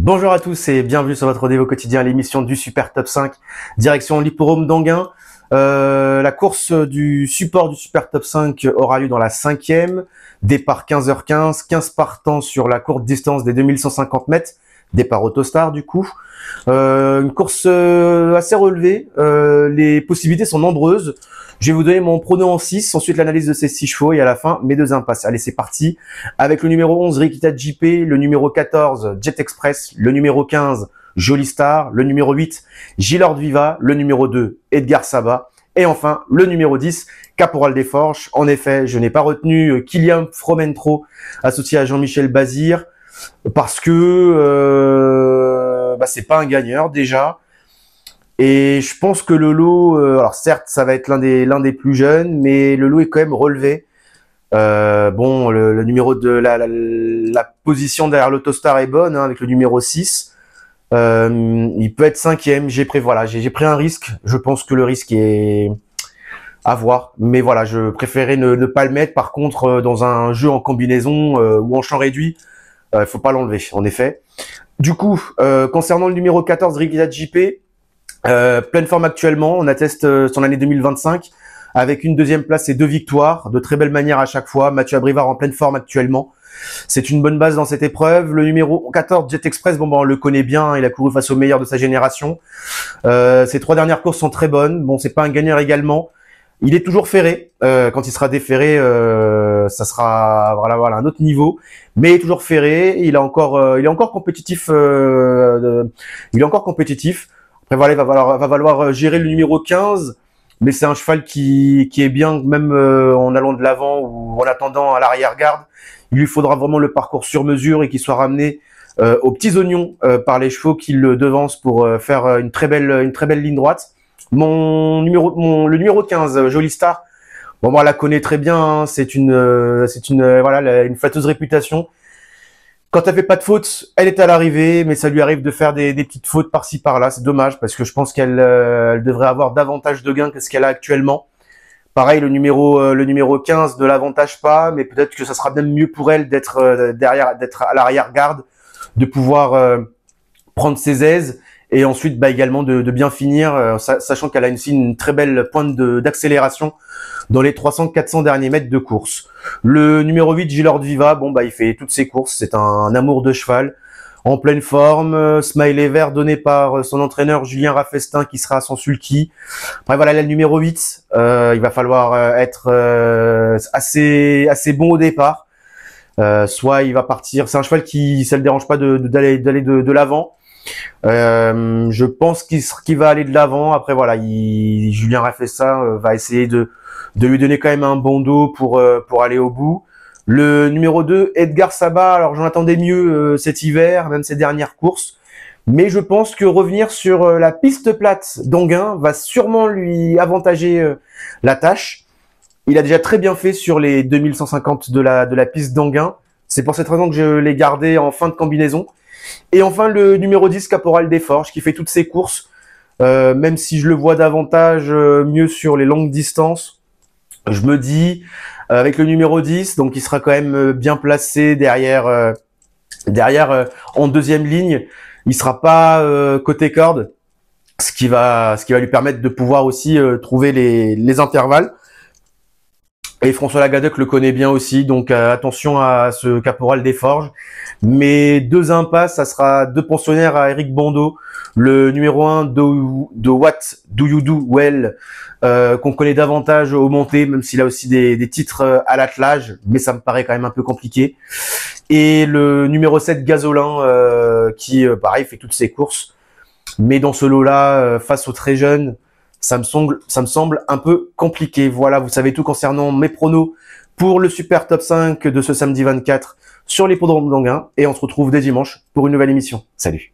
Bonjour à tous et bienvenue sur votre rendez-vous quotidien, l'émission du Super Top 5, direction l'hippodrome d'Anguin. La course du support du Super Top 5 aura lieu dans la 5e, départ 15h15, 15 partants sur la courte distance des 2150 mètres, départ Autostar du coup. Une course assez relevée, les possibilités sont nombreuses. Je vais vous donner mon prono en 6, ensuite l'analyse de ces 6 chevaux et à la fin mes 2 impasses. Allez, c'est parti. Avec le numéro 11, Rikita JP, le numéro 14, Jet Express, le numéro 15, Jolie Star, le numéro 8, Gilord Viva, le numéro 2, Edgar Saba, et enfin le numéro 10, Caporal des Forges. En effet, je n'ai pas retenu Kylian Fromentro, associé à Jean-Michel Bazir, parce que c'est pas un gagneur déjà. Et je pense que le lot, alors certes, ça va être l'un des plus jeunes, mais le lot est quand même relevé. Le numéro de la position derrière l'Autostar est bonne, hein, avec le numéro 6. Il peut être 5e. J'ai pris un risque. Je pense que le risque est à voir. Mais voilà, je préférais ne pas le mettre. Par contre, dans un jeu en combinaison ou en champ réduit, il faut pas l'enlever, en effet. Du coup, concernant le numéro 14, Rikita JP, pleine forme actuellement, on atteste son année 2025 avec une 2e place et 2 victoires, de très belle manière à chaque fois. Mathieu Abrivard en pleine forme actuellement. C'est une bonne base dans cette épreuve. Le numéro 14, Jet Express, on le connaît bien, il a couru face aux meilleurs de sa génération. Ses 3 dernières courses sont très bonnes. Bon, c'est pas un gagneur également. Il est toujours ferré. Quand il sera déferré, ça sera voilà un autre niveau. Mais il est toujours ferré. Il est encore compétitif. Il est encore compétitif. Après voilà, il va falloir gérer le numéro 15, mais c'est un cheval qui est bien, même en allant de l'avant ou en attendant à l'arrière-garde. Il lui faudra vraiment le parcours sur mesure et qu'il soit ramené aux petits oignons par les chevaux qui le devancent pour faire une très belle ligne droite. Le numéro 15, Jolie Star, on la connaît très bien, hein, c'est une flatteuse réputation. Quand elle fait pas de faute, elle est à l'arrivée, mais ça lui arrive de faire des petites fautes par-ci par-là. C'est dommage parce que je pense qu'elle elle devrait avoir davantage de gains que ce qu'elle a actuellement. Pareil, le numéro 15 ne l'avantage pas, mais peut-être que ça sera même mieux pour elle d'être d'être à l'arrière-garde, de pouvoir prendre ses aises et ensuite également de bien finir, sachant qu'elle a une très belle pointe d'accélération dans les 300-400 derniers mètres de course. Le numéro 8, Gilord Viva, il fait toutes ses courses, c'est un amour de cheval, en pleine forme, smiley vert donné par son entraîneur Julien Raffestin qui sera à son sulky. Après voilà, le numéro 8, il va falloir être assez bon au départ. Soit il va partir, c'est un cheval qui ça le dérange pas d'aller de l'avant. Je pense qu'il va aller de l'avant. Après voilà, Julien Raffestin va essayer de lui donner quand même un bon dos pour aller au bout. Le numéro 2, Edgar Saba, alors j'en attendais mieux cet hiver, même ces dernières courses, mais je pense que revenir sur la piste plate d'Anguin va sûrement lui avantager la tâche. Il a déjà très bien fait sur les 2150 de la piste d'Anguin. C'est pour cette raison que je l'ai gardé en fin de combinaison. Et enfin le numéro 10, Caporal des Forges, qui fait toutes ses courses, même si je le vois davantage mieux sur les longues distances. Je me dis, avec le numéro 10, donc il sera quand même bien placé derrière en 2e ligne. Il sera pas côté corde, ce qui va lui permettre de pouvoir aussi trouver les intervalles. Et François Lagadec le connaît bien aussi, donc attention à ce Caporal des Forges. Mais 2 impasses, ça sera 2 pensionnaires à Eric Bando. Le numéro 1 de What Do You Do Well, qu'on connaît davantage au monté, même s'il a aussi des titres à l'attelage, mais ça me paraît quand même un peu compliqué. Et le numéro 7, Gasolin, qui pareil fait toutes ses courses. Mais dans ce lot-là, face aux très jeunes, ça me semble un peu compliqué. Voilà, vous savez tout concernant mes pronos pour le Super Top 5 de ce samedi 24 sur l'hippodrome d'Anguin. Et on se retrouve dès dimanche pour une nouvelle émission. Salut!